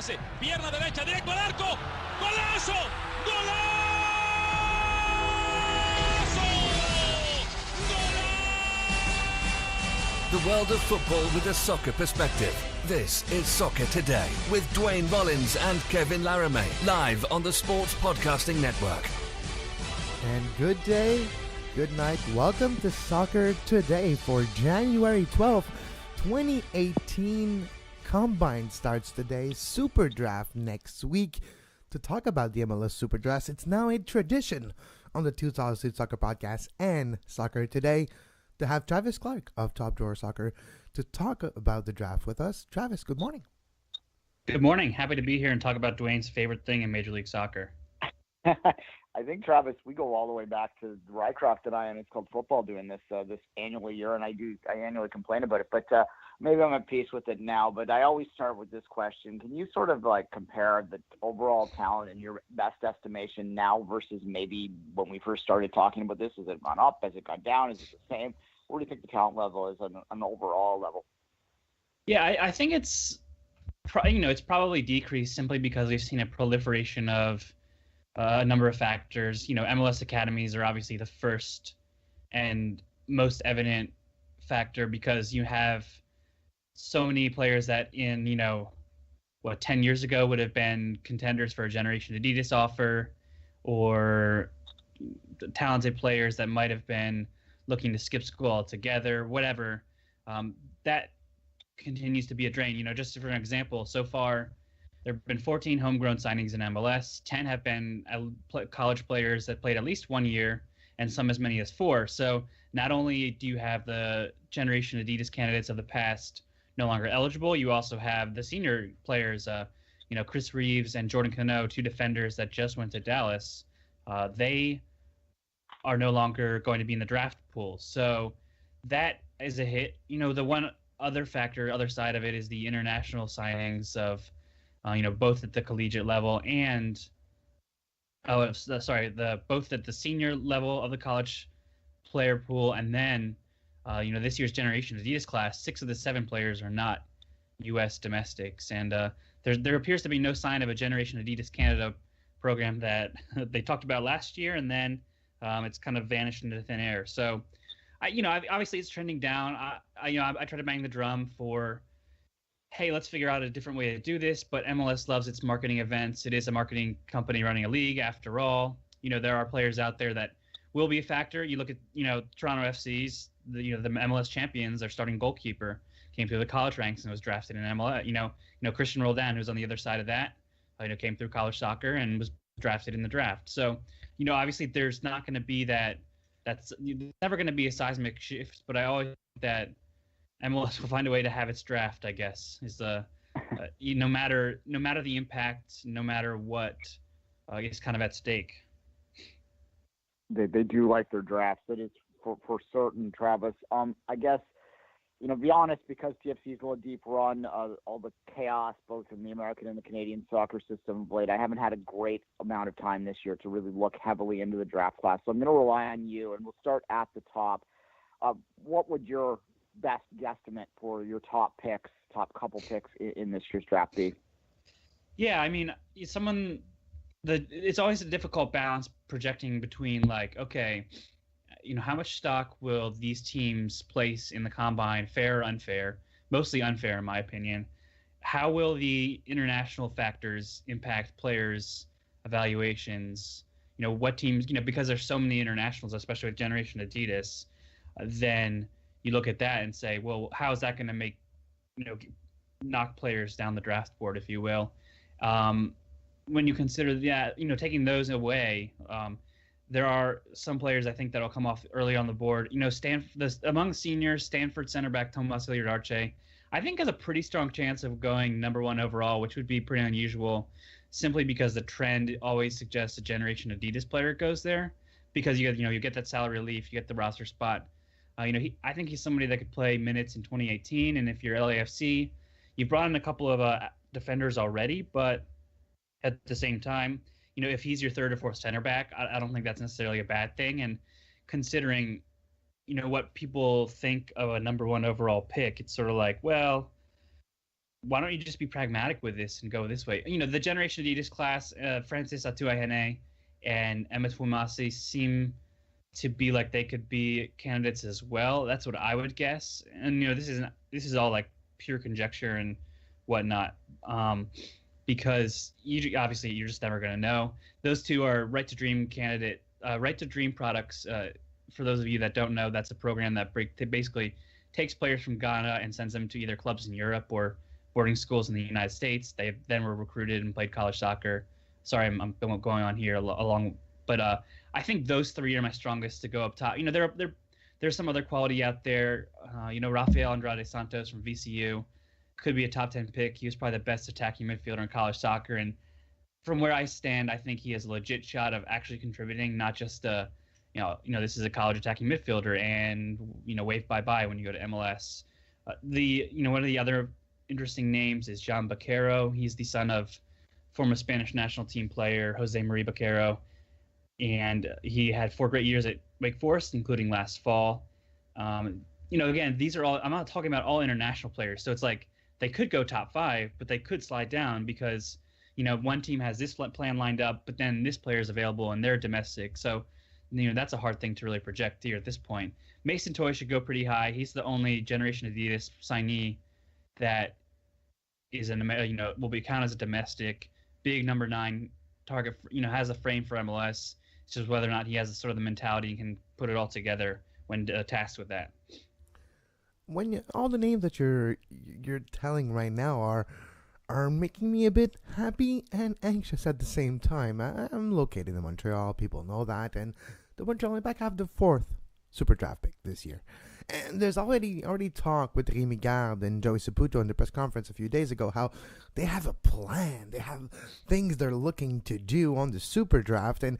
pase, pierna derecha, directo al arco, ¡golazo! ¡Golazo! The world of football with a soccer perspective. This is Soccer Today with Duane, Rollins and Kevin Laramee, live on the Sports Podcasting Network. And good day, good night. Welcome to Soccer Today for January 12th, 2018. Combine starts today, SuperDraft next week. To talk about the MLS SuperDraft, it's now a tradition on the 2000 Soccer Podcast and Soccer Today to have Travis Clark of TopDrawerSoccer to talk about the draft with us. Travis, good morning. Good morning. Happy to be here and talk about Duane's favorite thing in Major League Soccer. I think, Travis, we go all the way back to Rycroft and I, and it's called football, doing this annual year, and I annually complain about it, but maybe I'm at peace with it now. But I always start with this question: can you sort of like compare the overall talent in your best estimation now versus maybe when we first started talking about this? Has it gone up? Has it gone down? Is it the same? Where do you think the talent level is on an overall level? Yeah, I think it's probably decreased simply because we've seen a proliferation of a number of factors. MLS academies are obviously the first and most evident factor because you have so many players that in 10 years ago would have been contenders for a Generation Adidas offer, or talented players that might have been looking to skip school altogether, whatever. That continues to be a drain. Just for an example, so far there have been 14 homegrown signings in MLS. 10 have been college players that played at least 1 year, and some as many as 4. So not only do you have the Generation Adidas candidates of the past no longer eligible, you also have the senior players, Chris Reeves and Jordan Cano, 2 defenders that just went to Dallas. They are no longer going to be in the draft pool. So that is a hit. The one other factor, other side of it, is the international signings of, both at the collegiate level and, both at the senior level of the college player pool, and then, this year's Generation Adidas class, 6 of the 7 players are not U.S. domestics, and there appears to be no sign of a Generation Adidas Canada program that they talked about last year, and then it's kind of vanished into thin air. So, obviously it's trending down. I try to bang the drum for, hey, let's figure out a different way to do this. But MLS loves its marketing events. It is a marketing company running a league, after all. There are players out there that will be a factor. You look at, Toronto FC's, the MLS champions, their starting goalkeeper came through the college ranks and was drafted in MLS. Christian Roldan, who's on the other side of that, came through college soccer and was drafted in the draft. So, obviously there's not going to be that's never going to be a seismic shift, but I always think that MLS will find a way to have its draft, I guess, is no matter the impact, no matter what is kind of at stake. They do like their drafts. That is for certain, Travis. I guess, be honest, because TFC's on a deep run, all the chaos both in the American and the Canadian soccer system of late, I haven't had a great amount of time this year to really look heavily into the draft class. So I'm going to rely on you, and we'll start at the top. What would your best guesstimate for your top couple picks in this year's draft be? Yeah, I mean, it's always a difficult balance projecting between, like, okay, how much stock will these teams place in the combine, fair or unfair? Mostly unfair, in my opinion. How will the international factors impact players' evaluations? What teams, because there's so many internationals, especially with Generation Adidas, then you look at that and say, well, how is that going to make, knock players down the draft board, if you will? When you consider that, taking those away, there are some players I think that'll come off early on the board. Among seniors, Stanford center back Tomas Iriarte, I think has a pretty strong chance of going number 1 overall, which would be pretty unusual, simply because the trend always suggests a Generation Adidas player goes there, because you get that salary relief, you get the roster spot. I think he's somebody that could play minutes in 2018, and if you're LAFC, you brought in a couple of defenders already, but at the same time, if he's your third or fourth center back, I don't think that's necessarily a bad thing. And considering, what people think of a number 1 overall pick, it's sort of like, well, why don't you just be pragmatic with this and go this way? The Generation Adidas class, Francis Atuaihene and Emmet Fumasi seem to be like they could be candidates as well. That's what I would guess. And this is all like pure conjecture and whatnot, because obviously you're just never going to know. Those two are Right to Dream candidate, Right to Dream products. For those of you that don't know, that's a program that basically takes players from Ghana and sends them to either clubs in Europe or boarding schools in the United States. They then were recruited and played college soccer. Sorry, I'm going on here along, but I think those three are my strongest to go up top. There's some other quality out there. Rafael Andrade Santos from VCU could be a top 10 pick. He was probably the best attacking midfielder in college soccer, and from where I stand, I think he has a legit shot of actually contributing, not just this is a college attacking midfielder and wave bye when you go to MLS. One of the other interesting names is John Baquero. He's the son of former Spanish national team player Jose Maria Baquero, and he had 4 great years at Wake Forest, including last fall. Again, these are all, I'm not talking about all international players, so it's like they could go top 5, but they could slide down because one team has this plan lined up, but then this player is available and they're domestic. So that's a hard thing to really project here at this point. Mason Toye should go pretty high. He's the only Generation Adidas signee that is will be counted as a domestic, big number 9 target. Has a frame for MLS. It's just whether or not he has sort of the mentality and can put it all together when tasked with that. All the names that you're telling right now are making me a bit happy and anxious at the same time. I'm located in Montreal. People know that, and the Montreal Impact have the 4th SuperDraft pick this year. And there's already talk with Rémi Garde and Joey Saputo in the press conference a few days ago how they have a plan. They have things they're looking to do on the SuperDraft, and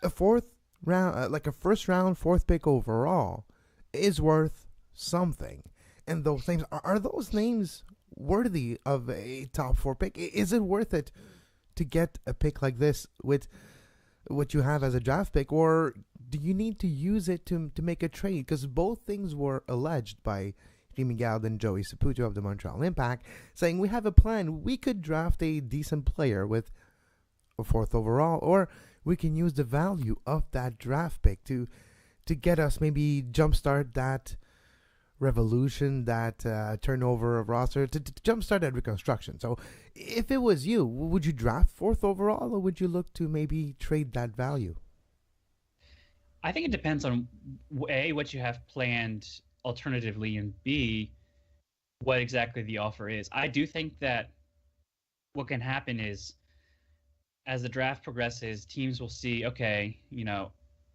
a 4th round, like a first round 4th pick overall, is worth something. And those names are those names worthy of a top 4 pick? Is it worth it to get a pick like this with what you have as a draft pick, or do you need to use it to make a trade? Because both things were alleged by Rémi Garde and Joey Saputo of the Montreal Impact, saying we have a plan. We could draft a decent player with a 4th overall, or we can use the value of that draft pick to get us maybe jumpstart that revolution, that turnover of roster, to jumpstart that reconstruction. So if it was you, would you draft 4th overall, or would you look to maybe trade that value? I think it depends on A, what you have planned alternatively, and B, what exactly the offer is. I do think that what can happen is as the draft progresses, teams will see, okay,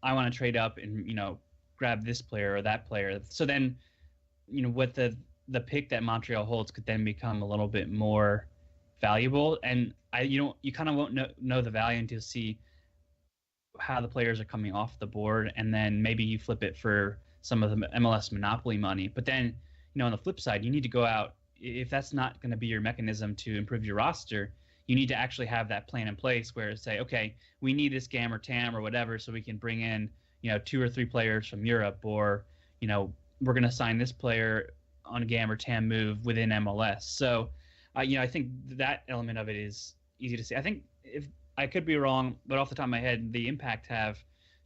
I want to trade up and, grab this player or that player. So then, what the pick that Montreal holds could then become a little bit more valuable. And you kind of won't know the value until you see how the players are coming off the board, and then maybe you flip it for some of the MLS monopoly money. But then, on the flip side, you need to go out. If that's not going to be your mechanism to improve your roster, you need to actually have that plan in place where say, okay, we need this GAM or TAM or whatever, so we can bring in, 2 or 3 players from Europe, or, we're going to sign this player on a GAM or TAM move within MLS. So, I think that element of it is easy to see. I think if I could be wrong, but off the top of my head, the Impact have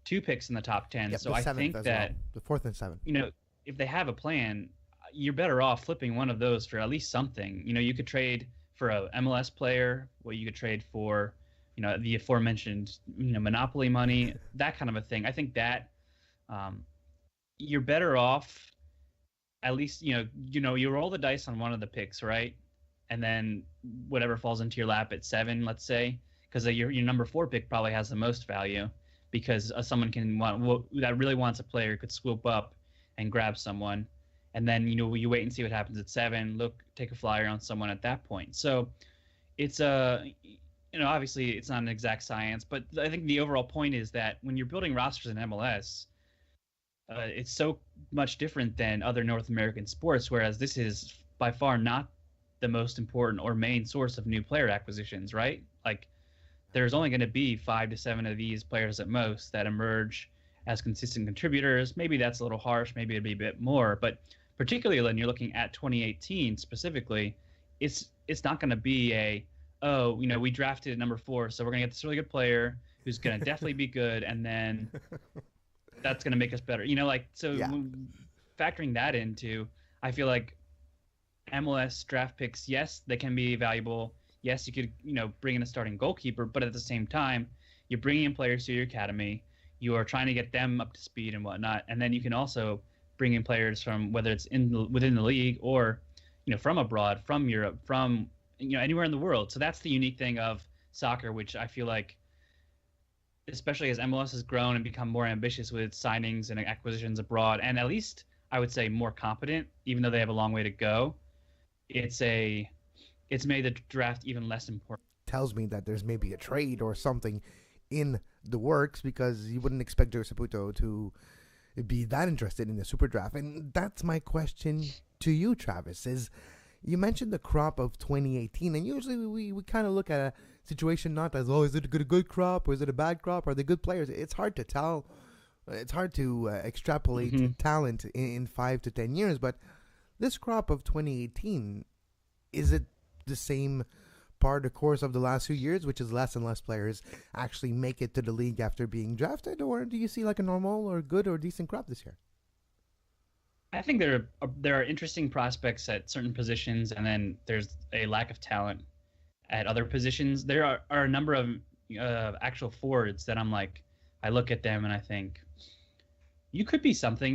2 picks in the top 10. Yep, so I think that the 4th and 7th. If they have a plan, you're better off flipping one of those for at least something. You could trade for a MLS player, or you could trade for, the aforementioned, monopoly money, that kind of a thing. I think that you're better off. At least you roll the dice on one of the picks, right? And then whatever falls into your lap at 7, let's say, because your number 4 pick probably has the most value, because someone that really wants a player could swoop up and grab someone, and then you wait and see what happens at 7. Take a flyer on someone at that point. So it's obviously it's not an exact science, but I think the overall point is that when you're building rosters in MLS, it's so much different than other North American sports, whereas this is by far not the most important or main source of new player acquisitions, right? Like, there's only going to be 5 to 7 of these players at most that emerge as consistent contributors. Maybe that's a little harsh. Maybe it'd be a bit more. But particularly when you're looking at 2018 specifically, it's not going to be we drafted number 4, so we're going to get this really good player who's going to definitely be good, and then that's going to make us better. Factoring that into, I feel like MLS draft picks, yes, they can be valuable. Yes, you could, bring in a starting goalkeeper, but at the same time, you're bringing in players to your academy. You are trying to get them up to speed and whatnot, and then you can also bring in players from whether it's within the league or, from abroad, from Europe, from anywhere in the world. So that's the unique thing of soccer, which I feel like, especially as MLS has grown and become more ambitious with its signings and acquisitions abroad, and at least I would say more competent, even though they have a long way to go. It's made the draft even less important. Tells me that there's maybe a trade or something in the works, because you wouldn't expect Joe Saputo to be that interested in the SuperDraft. And that's my question to you, Travis, is you mentioned the crop of 2018, and usually we kind of look at a situation not as, is it a good crop or is it a bad crop? Are they good players? It's hard to tell. It's hard to extrapolate talent in 5 to 10 years, but this crop of 2018, is it the same part of the course of the last few years, which is less and less players actually make it to the league after being drafted, or do you see like a normal or good or decent crop this year? I think there are interesting prospects at certain positions, and then there's a lack of talent at other positions. There are a number of actual forwards that I'm like, I look at them and I think, you could be something.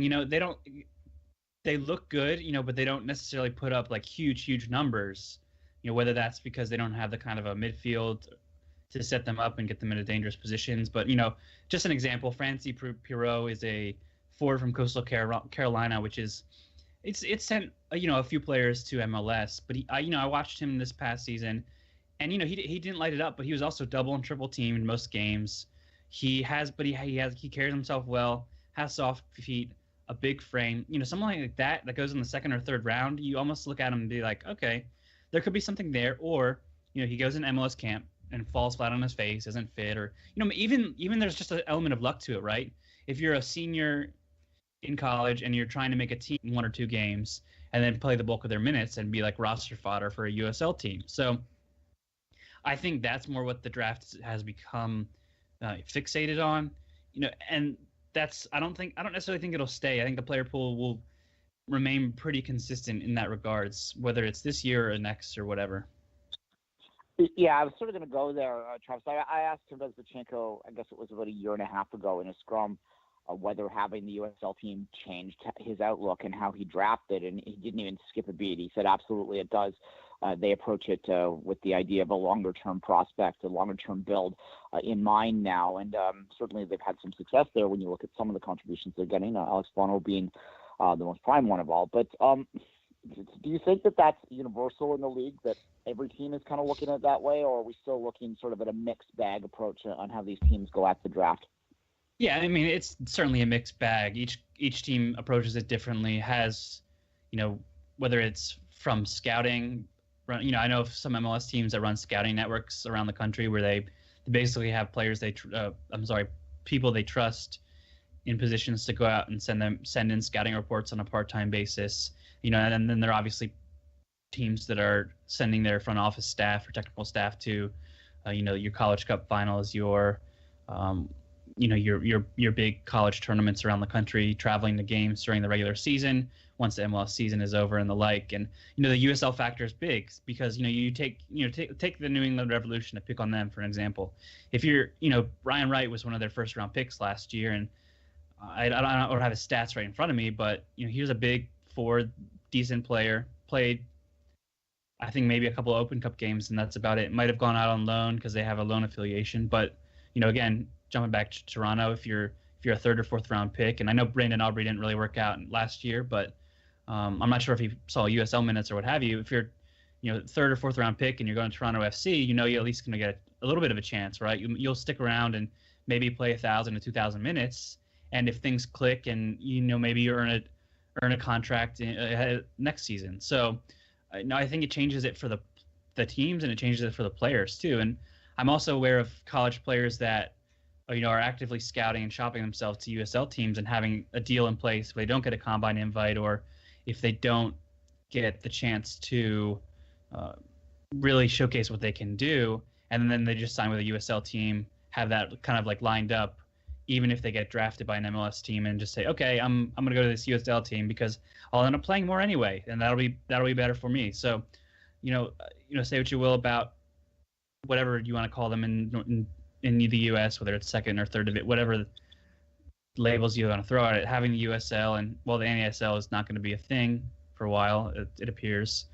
They look good, but they don't necessarily put up like huge numbers. Whether that's because they don't have the kind of a midfield to set them up and get them into dangerous positions. But, just an example, Francie Pirot is a forward from Coastal Carolina, which is, it's sent, a few players to MLS. But I watched him this past season, and, he didn't light it up, but he was also double and triple teamed in most games. He carries himself well, has soft feet, a big frame. Someone like that goes in the second or third round, you almost look at him and be like, okay, there could be something there. Or, he goes in MLS camp and falls flat on his face, isn't fit, or, even there's just an element of luck to it, right? If you're a senior in college and you're trying to make a team in 1 or 2 games and then play the bulk of their minutes and be like roster fodder for a USL team. So I think that's more what the draft has become fixated on, and I don't necessarily think it'll stay. I think the player pool will remain pretty consistent in that regards, whether it's this year or next or whatever. Yeah, I was sort of going to go there, Travis. I asked Tevez Bachenko, I guess it was about a year and a half ago in a scrum, whether having the USL team changed his outlook and how he drafted, and he didn't even skip a beat. He said, absolutely it does. They approach it with the idea of a longer-term prospect, a longer-term build in mind now, and certainly they've had some success there when you look at some of the contributions they're getting, Alex Bono being the most prime one of all. But do you think that that's universal in the league, that every team is kind of looking at it that way, or are we still looking sort of at a mixed bag approach on how these teams go at the draft? Yeah, I mean, it's certainly a mixed bag. Each team approaches it differently, has, whether it's from scouting. I know of some MLS teams that run scouting networks around the country where they basically have players people they trust in positions to go out and send in scouting reports on a part-time basis. And then there are obviously teams that are sending their front office staff or technical staff to, your College Cup finals, your big college tournaments around the country, traveling to games during the regular season once the MLS season is over and the like. And the USL factor is big because you take the New England Revolution, to pick on them for an example. If you're Brian Wright was one of their first round picks last year, and I don't have his stats right in front of me, but he was a big forward, decent player, played I think maybe a couple of Open Cup games, and that's about it. Might have gone out on loan because they have a loan affiliation, but again, jumping back to Toronto, if you're a third or fourth round pick, and I know Brandon Aubrey didn't really work out last year, but I'm not sure if he saw USL minutes or what have you. If you're third or fourth round pick and you're going to Toronto FC, you're at least going to get a little bit of a chance, right? You'll stick around and maybe play 1,000 to 2,000 minutes, and if things click, and maybe you earn a contract next season. So I think it changes it for the teams, and it changes it for the players too. And I'm also aware of college players that are actively scouting and shopping themselves to USL teams and having a deal in place if they don't get a combine invite, or if they don't get the chance to really showcase what they can do, and then they just sign with a USL team, have that kind of like lined up, even if they get drafted by an MLS team, and just say, okay, I'm going to go to this USL team because I'll end up playing more anyway, and that'll be better for me. So, say what you will about whatever you want to call them in the US, whether it's second or third division, whatever labels you want to throw at it. Having the USL and the NASL is not going to be a thing for a while, it appears.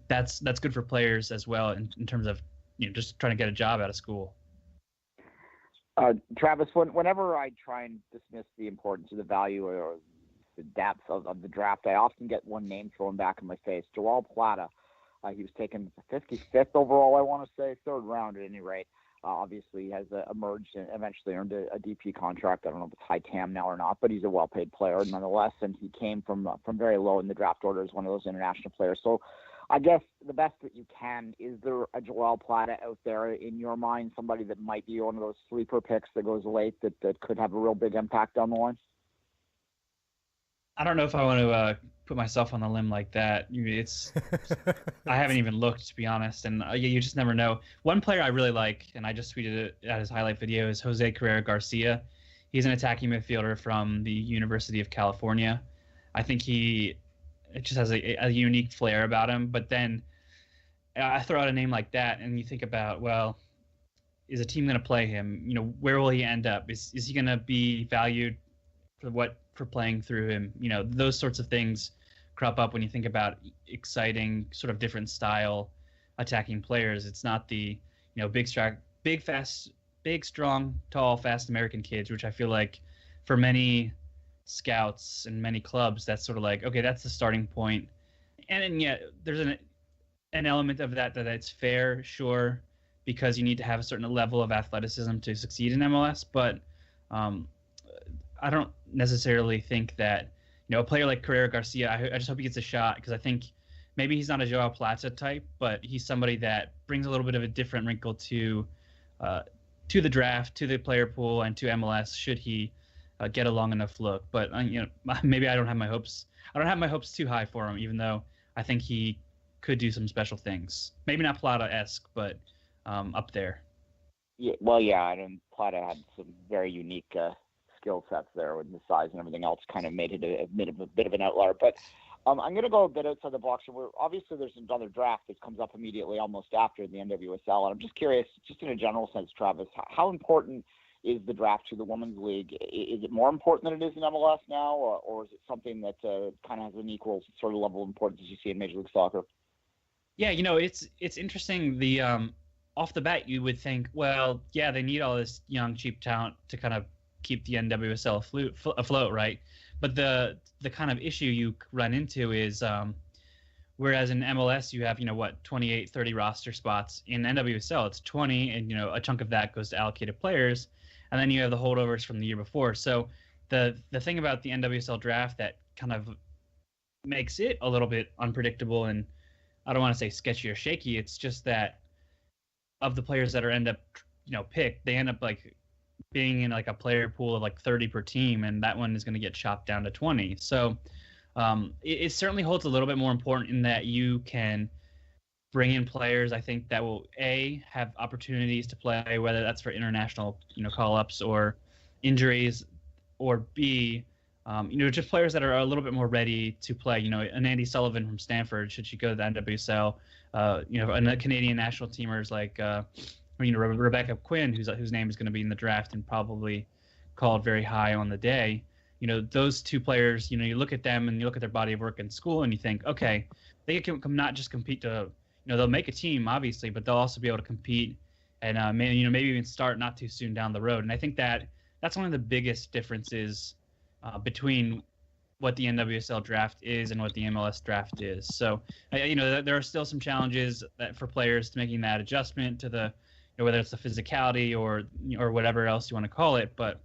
That's good for players as well in terms of just trying to get a job out of school. Travis, whenever I try and dismiss the importance of the value or the depth of the draft, I often get one name thrown back in my face: Joao Plata. He was taken 55th overall, I want to say, third round at any rate. Obviously, he has emerged and eventually earned a DP contract. I don't know if it's high TAM now or not, but he's a well-paid player nonetheless, and he came from very low in the draft order as one of those international players. So I guess the best that you can, is there a Joao Plata out there in your mind, somebody that might be one of those sleeper picks that goes late that could have a real big impact down the line? I don't know if I want to put myself on the limb like that. I haven't even looked, to be honest, and you just never know. One player I really like, and I just tweeted it at his highlight video, is Jose Carrera Garcia. He's an attacking midfielder from the University of California. I think it just has a unique flair about him. But then I throw out a name like that, and you think about, well, is a team going to play him? Where will he end up? Is he going to be valued for playing through him? Those sorts of things crop up when you think about exciting, sort of different style attacking players. It's not the big, strong, tall, fast American kids, which I feel like for many scouts and many clubs, that's sort of like, okay, that's the starting point. And yet there's an element of that it's fair, sure, because you need to have a certain level of athleticism to succeed in MLS. But I don't necessarily think that, a player like Carrera Garcia, I just hope he gets a shot, because I think maybe he's not a Joao Plata type, but he's somebody that brings a little bit of a different wrinkle to the draft, to the player pool, and to MLS should he get a long enough look. But maybe I don't have my hopes too high for him, even though I think he could do some special things. Maybe not Plata-esque, but up there. Yeah, Plata had some very unique skill sets there with the size and everything else, kind of made it a bit of an outlier. But I'm going to go a bit outside the box. Obviously, there's another draft that comes up immediately almost after the NWSL. And I'm just curious, just in a general sense, Travis, how important is the draft to the Women's League? Is it more important than it is in MLS now, or is it something that kind of has an equal sort of level of importance as you see in Major League Soccer? Yeah, it's interesting. The off the bat, you would think, well, yeah, they need all this young, cheap talent to kind of keep the NWSL afloat, right? But the kind of issue you run into is, whereas in MLS you have 28, 30 roster spots, in NWSL it's 20, and a chunk of that goes to allocated players, and then you have the holdovers from the year before. So the thing about the NWSL draft that kind of makes it a little bit unpredictable, and I don't want to say sketchy or shaky, it's just that of the players that end up picked, they end up like being in like a player pool of like 30 per team, and that one is going to get chopped down to 20. So it certainly holds a little bit more important in that you can bring in players, I think, that will have opportunities to play, whether that's for international call-ups or injuries, or B, just players that are a little bit more ready to play. An Andy Sullivan from Stanford, should she go to the NWSL, and the Canadian national teamers like Rebecca Quinn, whose name is going to be in the draft and probably called very high on the day. Those two players, you look at them and you look at their body of work in school and you think, okay, they can not just compete to, they'll make a team obviously, but they'll also be able to compete and maybe even start not too soon down the road. And I think that's one of the biggest differences between what the NWSL draft is and what the MLS draft is. So, there are still some challenges for players to making that adjustment to the, whether it's the physicality or whatever else you want to call it, but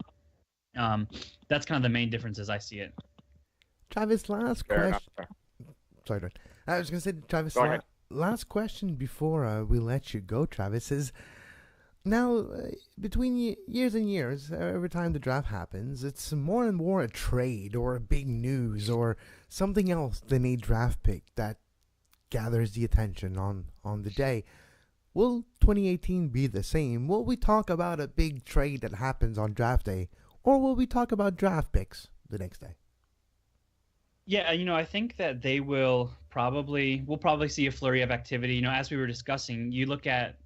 that's kind of the main difference as I see it. Travis, last question. Sorry, Duane. I was going to say, Travis, last question before we let you go, Travis, is now, between years and years, every time the draft happens, it's more and more a trade or a big news or something else than a draft pick that gathers the attention on the day. Will 2018 be the same? Will we talk about a big trade that happens on draft day, or will we talk about draft picks the next day? Yeah, I think that we'll probably see a flurry of activity. As we were discussing, you look at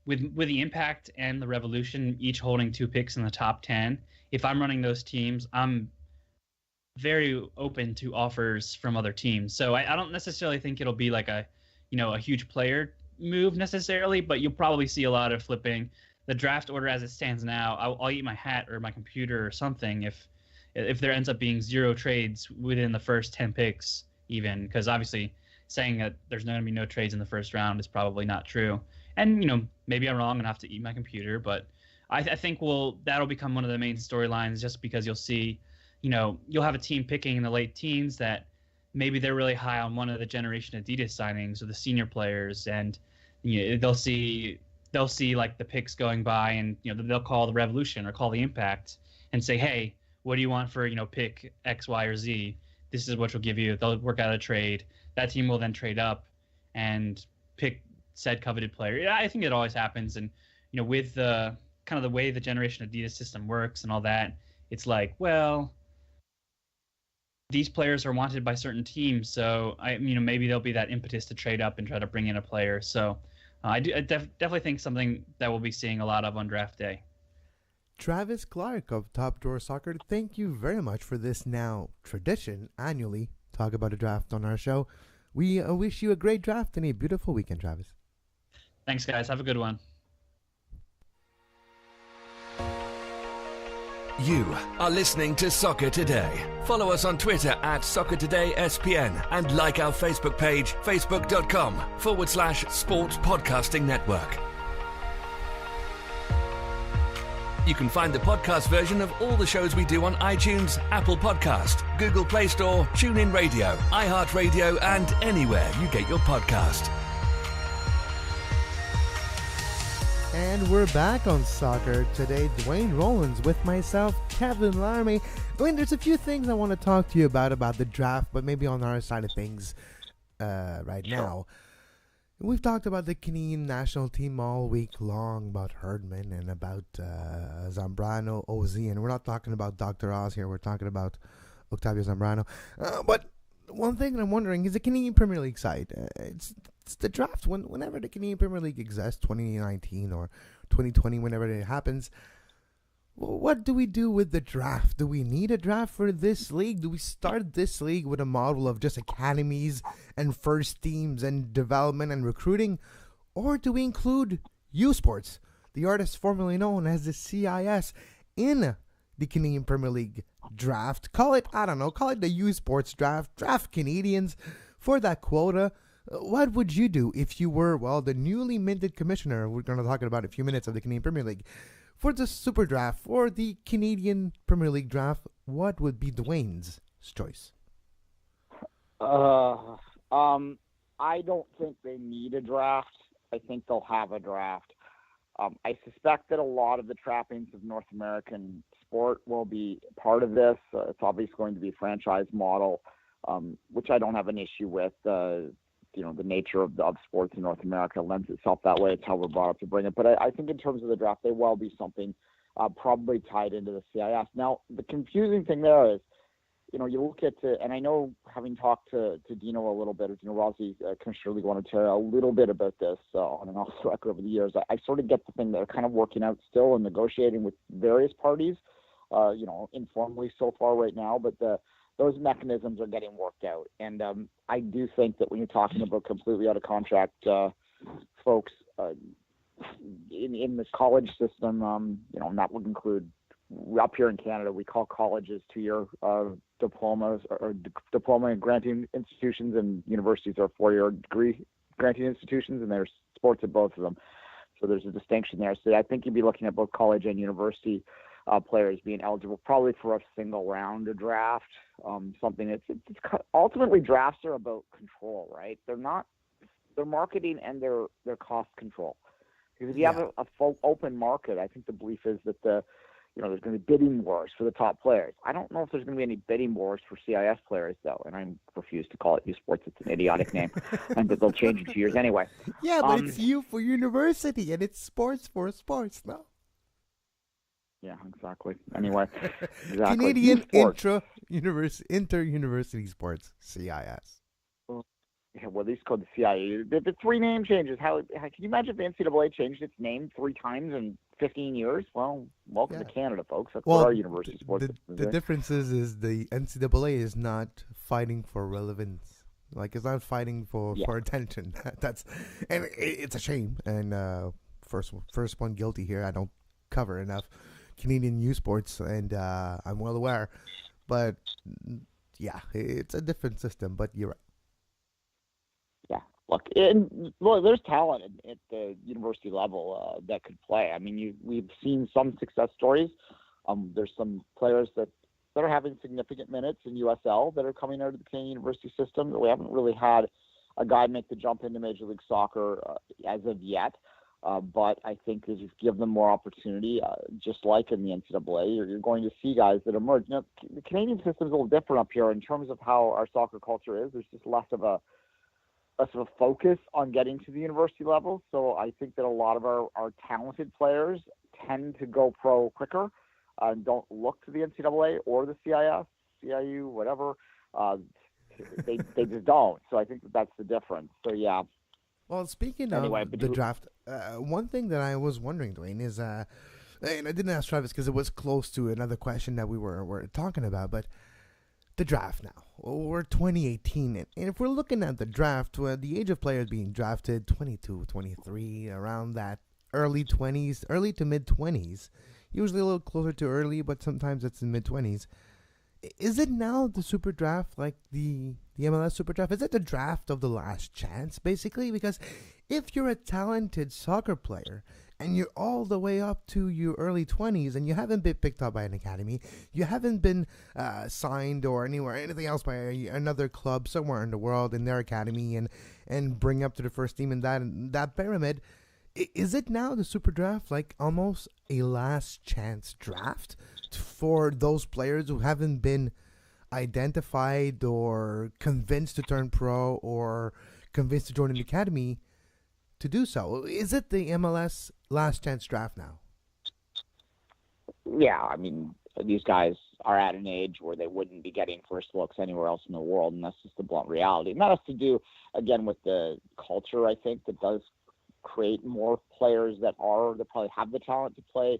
with the Impact and the Revolution each holding 2 picks in the top 10. If I'm running those teams, I'm very open to offers from other teams. So I don't necessarily think it'll be like a huge player move necessarily, but you'll probably see a lot of flipping. The draft order as it stands now, I'll eat my hat or my computer or something if there ends up being 0 trades within the first 10 picks, even, because obviously saying that there's going to be no trades in the first round is probably not true. And maybe I'm wrong and have to eat my computer, but I think that'll become one of the main storylines, just because you'll see, you'll have a team picking in the late teens that maybe they're really high on one of the Generation Adidas signings or the senior players, and they'll see like the picks going by, and they'll call the Revolution or call the Impact and say, hey, what do you want for pick X, Y, or Z? This is what we'll give you. They'll work out a trade. That team will then trade up and pick said coveted player. Yeah, I think it always happens, and with the kind of the way the Generation Adidas system works and all that, it's like, well, these players are wanted by certain teams, so maybe there'll be that impetus to trade up and try to bring in a player. So I definitely think something that we'll be seeing a lot of on draft day. Travis Clark of TopDrawerSoccer, thank you very much for this now tradition annually talk about a draft on our show. We wish you a great draft and a beautiful weekend, Travis. Thanks, guys. Have a good one. You are listening to Soccer Today. Follow us on Twitter at SoccerTodaySPN and like our Facebook page, facebook.com/Sports Podcasting Network. You can find the podcast version of all the shows we do on iTunes, Apple Podcast, Google Play Store, TuneIn Radio, iHeartRadio, and anywhere you get your podcast. And we're back on Soccer Today. Duane Rollins with myself, Kevin Laramee. Duane, there's a few things I want to talk to you about the draft, but maybe on our side of things right now. We've talked about the Canadian national team all week long, about Herdman and about Zambrano, OZ, and we're not talking about Dr. Oz here. We're talking about Octavio Zambrano. But one thing I'm wondering is the Canadian Premier League side. It's the draft. Whenever the Canadian Premier League exists, 2019 or 2020, whenever it happens, what do we do with the draft? Do we need a draft for this league? Do we start this league with a model of just academies and first teams and development and recruiting? Or do we include U Sports, the artist formerly known as the CIS, in the Canadian Premier League draft? Call it the U Sports draft. Draft Canadians for that quota. What would you do if you were, the newly minted commissioner? We're going to talk about in a few minutes of the Canadian Premier League. For the SuperDraft, for the Canadian Premier League draft, what would be Duane's choice? I don't think they need a draft. I think they'll have a draft. I suspect that a lot of the trappings of North American sport will be part of this. It's obviously going to be a franchise model, which I don't have an issue with. The nature of sports in North America lends itself that way. It's how we're brought up to bring it. But I think in terms of the draft, they will be something probably tied into the CIS. Now, the confusing thing there is, you look at and I know, having talked to Dino a little bit, or Dino Rossi, Commissioner League One Ontario, a little bit about this on and off the record over the years. I sort of get the thing that they're kind of working out still and negotiating with various parties, informally so far right now, but those mechanisms are getting worked out. And I do think that when you're talking about completely out of contract folks in the college system, and that would include, up here in Canada, we call colleges 2-year diplomas or diploma and granting institutions, and universities are 4-year degree granting institutions, and there's sports at both of them. So there's a distinction there. So I think you'd be looking at both college and university players being eligible probably for a single round of draft. Something it's ultimately, drafts are about control, right? They're marketing and their cost control. Because if you have a full open market, I think the belief is that the there's going to be bidding wars for the top players. I don't know if there's going to be any bidding wars for CIS players, though, and I refuse to call it U Sports. It's an idiotic name, and they'll change in 2 years anyway. Yeah, but it's U for university, and it's sports for sports, no? Yeah, exactly. Anyway, exactly. Canadian inter-university sports, CIS. Yeah, well, these called the CIA. The 3 name changes. How can you imagine if the NCAA changed its name 3 times in 15 years? Well, welcome to Canada, folks. That's what our university sports is. The difference is the NCAA is not fighting for relevance. Like, it's not fighting for attention. And it's a shame. And first one guilty here. I don't cover enough Canadian U Sports, and I'm well aware. But yeah, it's a different system. But you're right. Yeah, look, there's talent at the university level that could play. I mean, we've seen some success stories. There's some players that are having significant minutes in USL that are coming out of the Canadian university system. We haven't really had a guy make the jump into Major League Soccer as of yet. But I think as you give them more opportunity, just like in the NCAA, you're going to see guys that emerge. Now, the Canadian system is a little different up here in terms of how our soccer culture is. There's just less of a focus on getting to the university level. So I think that a lot of our talented players tend to go pro quicker and don't look to the NCAA or the CIS, CIU, whatever. They just don't. So I think that's the difference. So, yeah. Well, speaking of the draft, one thing that I was wondering, Duane, is, and I didn't ask Travis because it was close to another question that we were talking about, but the draft now. We're 2018, and if we're looking at the draft, the age of players being drafted, 22, 23, around that early 20s, early to mid-20s, usually a little closer to early, but sometimes it's in mid-20s. Is it now the super draft, like the MLS super draft? Is it the draft of the last chance, basically? Because if you're a talented soccer player and you're all the way up to your early 20s and you haven't been picked up by an academy, you haven't been signed or anything else by another club somewhere in the world in their academy and bring up to the first team in that pyramid, is it now the super draft, like almost a last chance draft for those players who haven't been identified or convinced to turn pro or convinced to join an academy to do so? Is it the MLS last chance draft now? Yeah, I mean, these guys are at an age where they wouldn't be getting first looks anywhere else in the world, and that's just the blunt reality. And that has to do, again, with the culture, I think, that does create more players that probably have the talent to play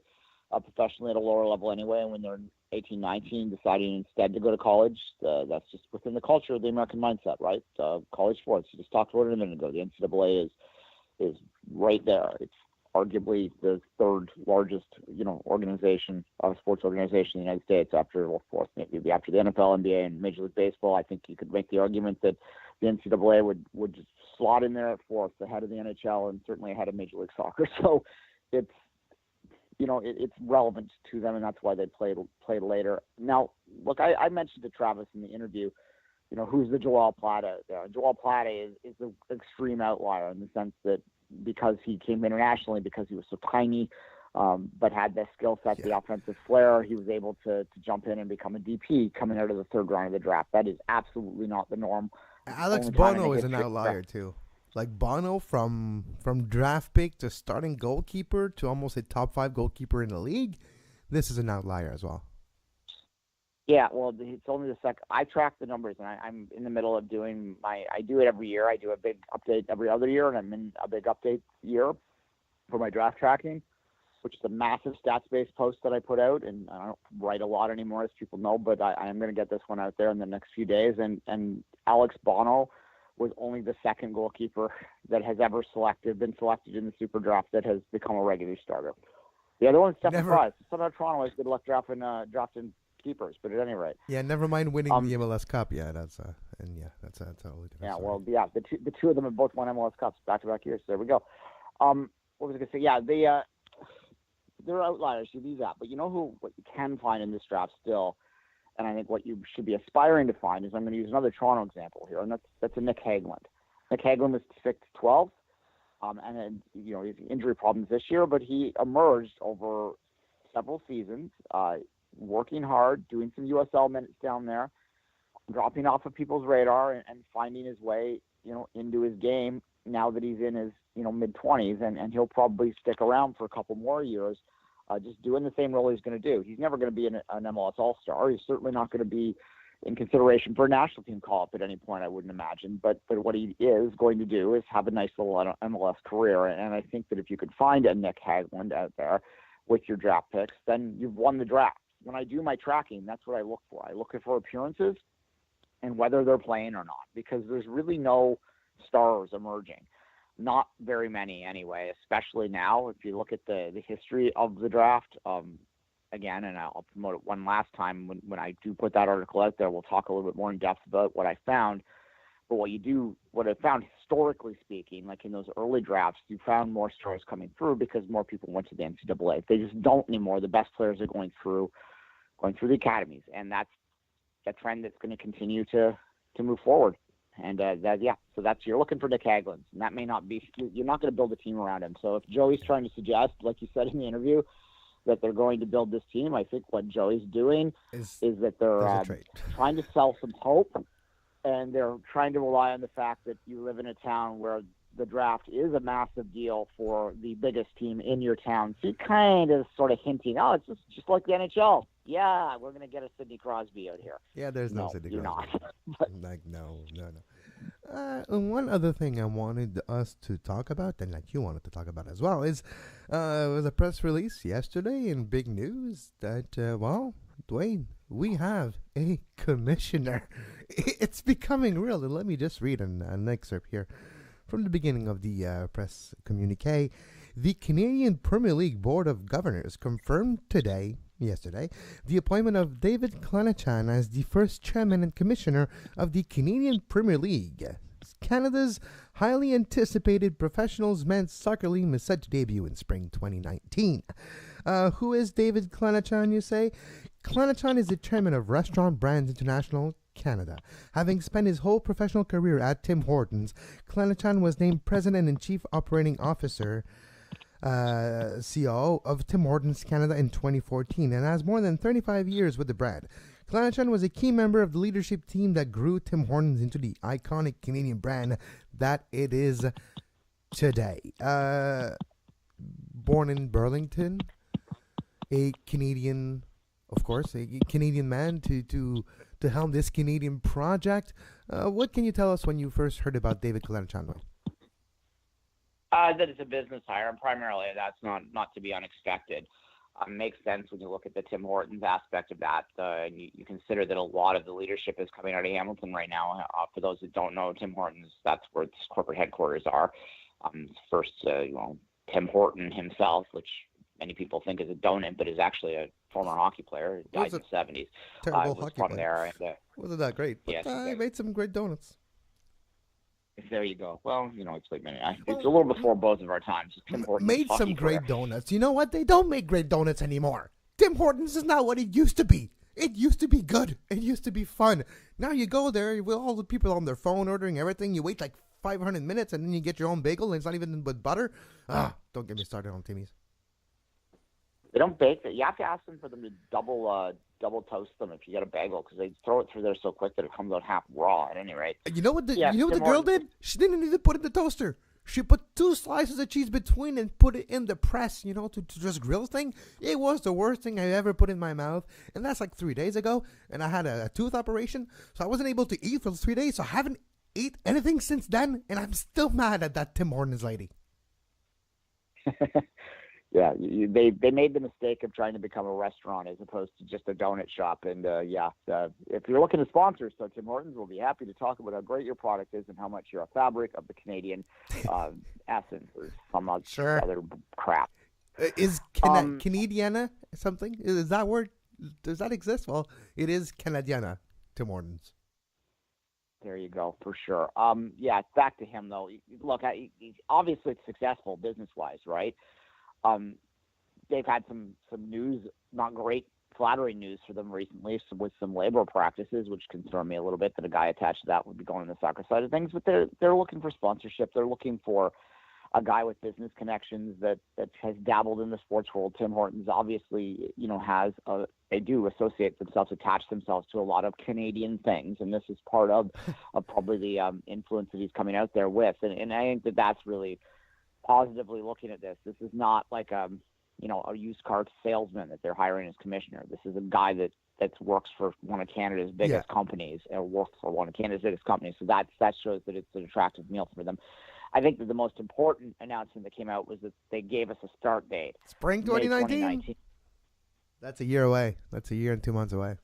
professionally at a lower level anyway. And when they're 18, 19, deciding instead to go to college, that's just within the culture of the American mindset, right? College sports, you just talked about it a minute ago. The NCAA is right there. It's arguably the 3rd largest, organization, sports organization in the United States after, fourth, maybe after the NFL, NBA, and Major League Baseball. I think you could make the argument that the NCAA would just slot in there at 4th, ahead of the NHL and certainly ahead of Major League Soccer. So it's, it's relevant to them, and that's why they played later. Now, look, I mentioned to Travis in the interview, who's the Joel Plata there. Joel Plata is an extreme outlier in the sense that because he came internationally, because he was so tiny, but had the skill set, the offensive flair, he was able to jump in and become a DP coming out of the 3rd round of the draft. That is absolutely not the norm. Alex Bono is an outlier too. Like Bono from draft pick to starting goalkeeper to almost a top 5 goalkeeper in the league. This is an outlier as well. Yeah, well, it's only the second. I track the numbers, and I'm in the middle of doing I do it every year. I do a big update every other year, and I'm in a big update year for my draft tracking, which is a massive stats-based post that I put out. And I don't write a lot anymore, as people know, but I am going to get this one out there in the next few days. And Alex Bono was only the 2nd goalkeeper that has ever been selected in the super draft that has become a regular starter. The other one's Stephen Price. Somehow Toronto has good luck drafting keepers, but at any rate. Yeah, never mind winning the MLS Cup. Yeah, that's totally different. Yeah, story. well, yeah, the two of them have both won MLS Cups back-to-back years. So there we go. What was I going to say? Yeah, they're outliers. You do that, but what you can find in this draft still, and I think what you should be aspiring to find is, I'm going to use another Toronto example here, and that's a Nick Hagland. Nick Hagland was picked 12th, and then, he had injury problems this year, but he emerged over several seasons, working hard, doing some USL minutes down there, dropping off of people's radar and finding his way, into his game now that he's in his, mid-20s, and he'll probably stick around for a couple more years, just doing the same role he's going to do. He's never going to be an MLS All-Star. He's certainly not going to be in consideration for a national team call-up at any point, I wouldn't imagine. But what he is going to do is have a nice little MLS career. And I think that if you could find a Nick Hagglund out there with your draft picks, then you've won the draft. When I do my tracking, that's what I look for. I look for appearances and whether they're playing or not, because there's really no stars emerging. Not very many anyway, especially now. If you look at the history of the draft, again, and I'll promote it one last time when I do put that article out there, we'll talk a little bit more in depth about what I found. But what I found historically speaking, like in those early drafts, you found more stars coming through because more people went to the NCAA. They just don't anymore. The best players are going through the academies, and that's a trend that's going to continue to move forward. And so you're looking for Nick Hagglund, and that may not be. You're not going to build a team around him. So if Joey's trying to suggest, like you said in the interview, that they're going to build this team, I think what Joey's doing is that they're trying to sell some hope, and they're trying to rely on the fact that you live in a town where the draft is a massive deal for the biggest team in your town. So you kind of sort of hinting, it's just like the NHL. Yeah, we're going to get a Sidney Crosby out here. Yeah, there's no Sidney Crosby. Not. Like, no. And one other thing I wanted us to talk about, and like you wanted to talk about as well, is was a press release yesterday in big news that, Duane, we have a commissioner. It's becoming real. And let me just read an excerpt here from the beginning of the press communique. The Canadian Premier League Board of Governors confirmed yesterday, the appointment of David Clanachan as the first chairman and commissioner of the Canadian Premier League. Canada's highly anticipated professional men's soccer league is set to debut in spring 2019. Who is David Clanachan, you say? Clanachan is the chairman of Restaurant Brands International Canada. Having spent his whole professional career at Tim Hortons, Clanachan was named President and Chief Operating Officer CEO of Tim Hortons Canada in 2014 and has more than 35 years with the brand. Clanachan was a key member of the leadership team that grew Tim Hortons into the iconic Canadian brand that it is today. Born in Burlington, a Canadian, of course, a Canadian man to helm this Canadian project. What can you tell us when you first heard about David Clanachan? That it's a business hire, and primarily that's not to be unexpected. Makes sense when you look at the Tim Hortons aspect of that. And you consider that a lot of the leadership is coming out of Hamilton right now. For those that don't know, Tim Hortons, that's where its corporate headquarters are. First, Tim Horton himself, which many people think is a donut, but is actually a former hockey player. He died in the 70s. Terrible was hockey from player. there. And, wasn't that great? But yes, I made some great donuts. There you go. Well, it's like it's a little before both of our times. Tim Hortons made some great donuts. You know what? They don't make great donuts anymore. Tim Hortons is not what it used to be. It used to be good. It used to be fun. Now you go there with all the people on their phone ordering everything. You wait like 500 minutes and then you get your own bagel and it's not even with butter. Don't get me started on Timmy's. They don't bake it. You have to ask them for them to double toast them if you get a bagel, because they throw it through there so quick that it comes out half raw. At any rate, you know what the girl did? She didn't even put it in the toaster. She put 2 slices of cheese between and put it in the press, to just grill thing. It was the worst thing I ever put in my mouth, and that's like 3 days ago. And I had a tooth operation, so I wasn't able to eat for 3 days. So I haven't ate anything since then, and I'm still mad at that Tim Hortons lady. Yeah, they made the mistake of trying to become a restaurant as opposed to just a donut shop. And if you're looking to sponsor, so Tim Hortons, we'll be happy to talk about how great your product is and how much you're a fabric of the Canadian essence or some other crap. Is Canadiana something? Is that word? Does that exist? Well, it is Canadiana, Tim Hortons. There you go, for sure. Back to him though. Look, he's obviously successful business-wise, right? They've had some news, not great, flattering news for them recently with some labor practices, which concern me a little bit that a guy attached to that would be going on the soccer side of things. But they're looking for sponsorship. They're looking for a guy with business connections that has dabbled in the sports world. Tim Hortons obviously, they do associate themselves, attach themselves to a lot of Canadian things, and this is part of probably the influence that he's coming out there with. And I think that's really positively looking at this. This is not like a used car salesman that they're hiring as commissioner. This is a guy that works for one of Canada's biggest companies, or works for one of Canada's biggest companies. So that shows that it's an attractive meal for them. I think that the most important announcement that came out was that they gave us a start date. Spring 2019. That's a year away. That's a year and 2 months away.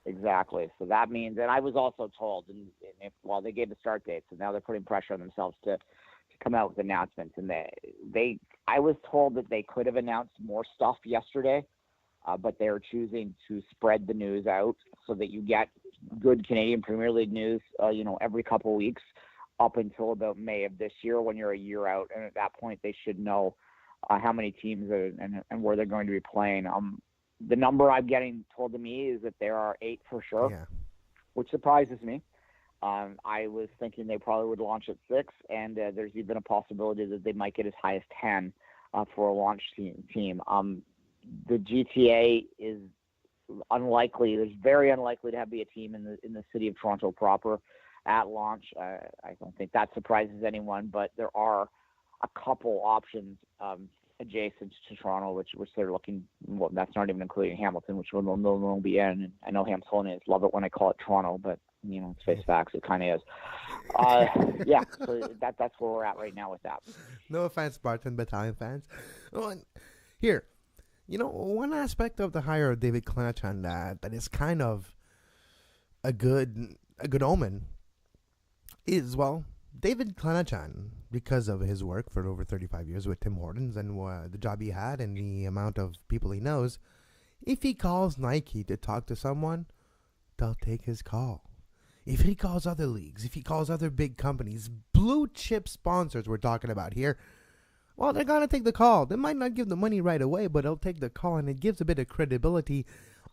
Exactly. So that means, and I was also told, they gave the start date, so now they're putting pressure on themselves to come out with announcements. And I was told that they could have announced more stuff yesterday, but they are choosing to spread the news out so that you get good Canadian Premier League news, every couple of weeks, up until about May of this year, when you're a year out. And at that point, they should know how many teams and where they're going to be playing. The number I'm getting told to me is that there are 8 for sure, which surprises me. I was thinking they probably would launch at 6, and there's even a possibility that they might get as high as 10 for a launch team. The GTA is unlikely. There's very unlikely to be a team in the city of Toronto proper at launch. I don't think that surprises anyone, but there are a couple options adjacent to Toronto, which they're looking. Well, that's not even including Hamilton, which will be in. And I know Hamiltonians love it when I call it Toronto, but it's face facts, it kind of is. So that's where we're at right now with that. No offense, Spartan Battalion fans. Here, one aspect of the hire of David Clenachan that is kind of a good omen is, David Clenachan, because of his work for over 35 years with Tim Hortons and the job he had and the amount of people he knows, if he calls Nike to talk to someone, they'll take his call. If he calls other leagues, if he calls other big companies, blue chip sponsors we're talking about here, they're going to take the call. They might not give the money right away, but they'll take the call, and it gives a bit of credibility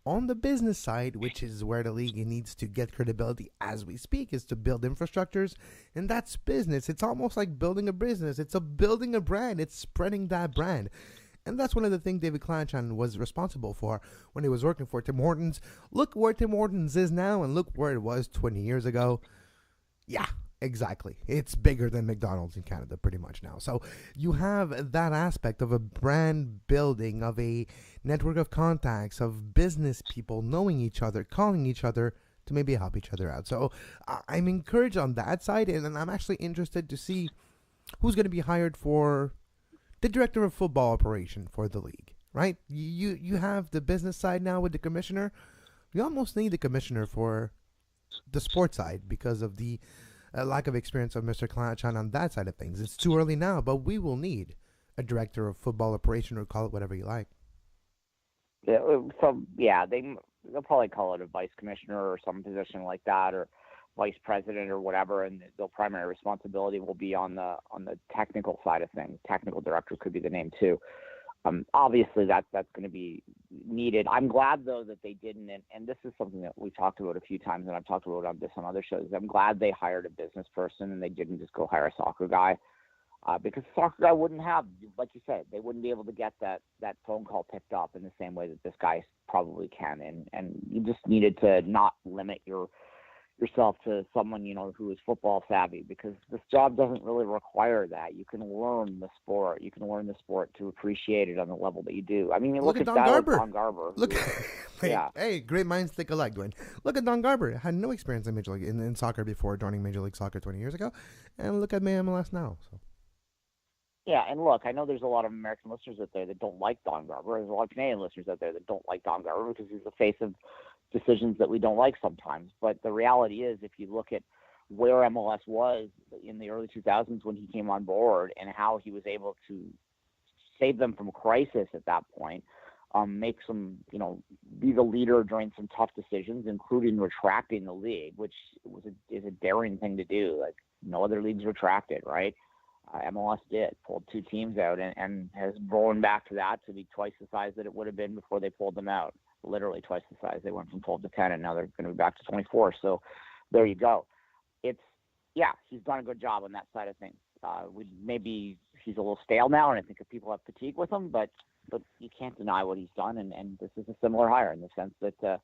on the business side, which is where the league needs to get credibility as we speak, is to build infrastructures, and that's business. It's almost like building a business. It's building a brand. It's spreading that brand. And that's one of the things David Clenachan was responsible for when he was working for Tim Hortons. Look where Tim Hortons is now, and look where it was 20 years ago. Yeah, exactly. It's bigger than McDonald's in Canada pretty much now. So you have that aspect of a brand building, of a network of contacts, of business people knowing each other, calling each other to maybe help each other out. So I'm encouraged on that side, and I'm actually interested to see who's going to be hired for the director of football operation for the league, right? You have the business side now with the commissioner. We almost need the commissioner for the sports side because of the lack of experience of Mr. Clenachan on that side of things. It's too early now, but we will need a director of football operation, or call it whatever you like. They'll probably call it a vice commissioner or some position like that, or vice president or whatever, and the primary responsibility will be on the technical side of things. Technical director could be the name too. Obviously that's going to be needed. I'm glad though that they didn't, and this is something that we talked about a few times, and I've talked about this on other shows. I'm glad they hired a business person and they didn't just go hire a soccer guy, because the soccer guy wouldn't have, like you said, they wouldn't be able to get that phone call picked up in the same way that this guy probably can, and you just needed to not limit yourself to someone who is football savvy, because this job doesn't really require that. You can learn the sport. You can learn the sport to appreciate it on the level that you do. I mean, look at Don Garber. Look, hey, great minds think alike, Duane. Look at Don Garber. Had no experience in Major League in soccer before joining Major League Soccer 20 years ago, and look at MLS now. So. Yeah, and look, I know there's a lot of American listeners out there that don't like Don Garber. There's a lot of Canadian listeners out there that don't like Don Garber because he's the face of decisions that we don't like sometimes. But the reality is, if you look at where MLS was in the early 2000s when he came on board, and how he was able to save them from crisis at that point, make some, be the leader during some tough decisions, including retracting the league, which is a daring thing to do. Like, no other leagues retracted, right? MLS did, pulled 2 teams out, and has grown back to that to be twice the size that it would have been before they pulled them out. Literally twice the size. They went from 12 to 10, and now they're going to be back to 24. So there you go. It's yeah, he's done a good job on that side of things. Maybe he's a little stale now, and I think people have fatigue with him, but you can't deny what he's done, and this is a similar hire in the sense that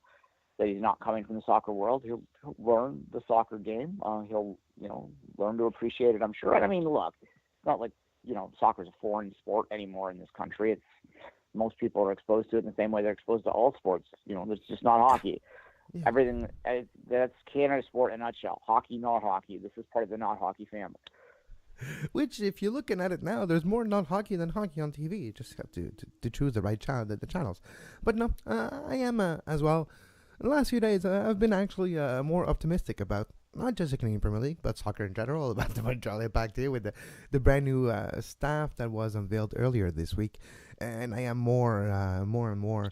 he's not coming from the soccer world. He'll learn the soccer game. He'll learn to appreciate it, I'm sure. And I mean, look, it's not like soccer's a foreign sport anymore in this country. It's most people are exposed to it in the same way they're exposed to all sports. It's just not hockey. Yeah. Everything that's Canada's sport in a nutshell. Hockey, not hockey. This is part of the not hockey family. Which, if you're looking at it now, there's more not hockey than hockey on TV. You just have to choose the right channel, the channels. But no, I am as well. In the last few days, I've been actually more optimistic about not just the Canadian Premier League, but soccer in general, about the Montreal Impact here with the brand new staff that was unveiled earlier this week. And I am more and more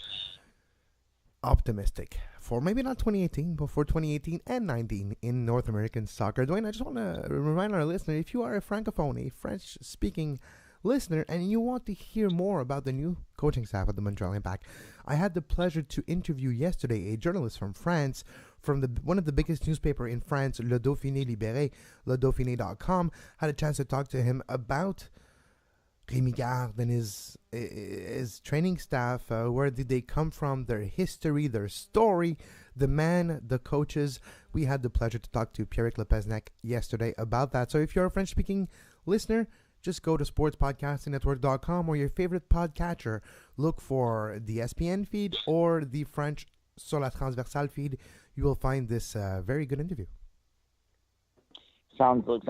optimistic for maybe not 2018, but for 2018 and 19 in North American soccer. Duane, I just want to remind our listener, if you are a Francophone, a French-speaking listener, and you want to hear more about the new coaching staff at the Montreal Impact, I had the pleasure to interview yesterday a journalist from France, from one of the biggest newspaper in France, Le Dauphiné Libéré, ledauphiné.com. Had a chance to talk to him about Rémi Garde and his training staff. Where did they come from? Their history, their story, the man, the coaches. We had the pleasure to talk to Pierrick Lepesnec yesterday about that. So if you're a French-speaking listener, just go to sportspodcastingnetwork.com or your favorite podcatcher. Look for the SPN feed or the French Sur la Transversale feed. You will find this very good interview. Sounds good.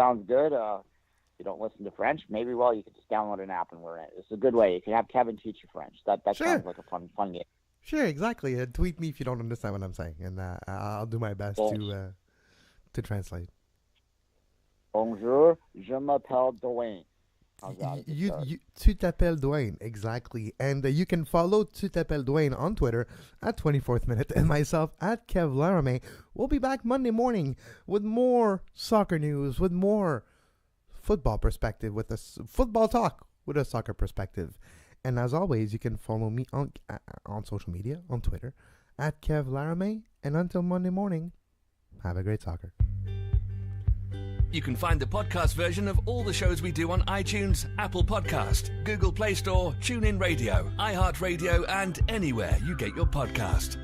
You don't listen to French, maybe you could just download an app and learn it. It's a good way. You can have Kevin teach you French. That sure. Sounds like a fun game. Sure, exactly. Tweet me if you don't understand what I'm saying, and I'll do my best to translate. Bonjour, je m'appelle Duane. Tu t'appelles Duane, exactly. And you can follow Tu t'appelles Duane on Twitter at 24th Minute and myself at Kev Laramee. We'll be back Monday morning with more soccer news, with more football perspective, with a football talk with a soccer perspective. And as always, you can follow me on social media, on Twitter, at Kev Laramee. And until Monday morning, have a great soccer. You can find the podcast version of all the shows we do on iTunes, Apple Podcast, Google Play Store, TuneIn Radio, iHeartRadio, and anywhere you get your podcast.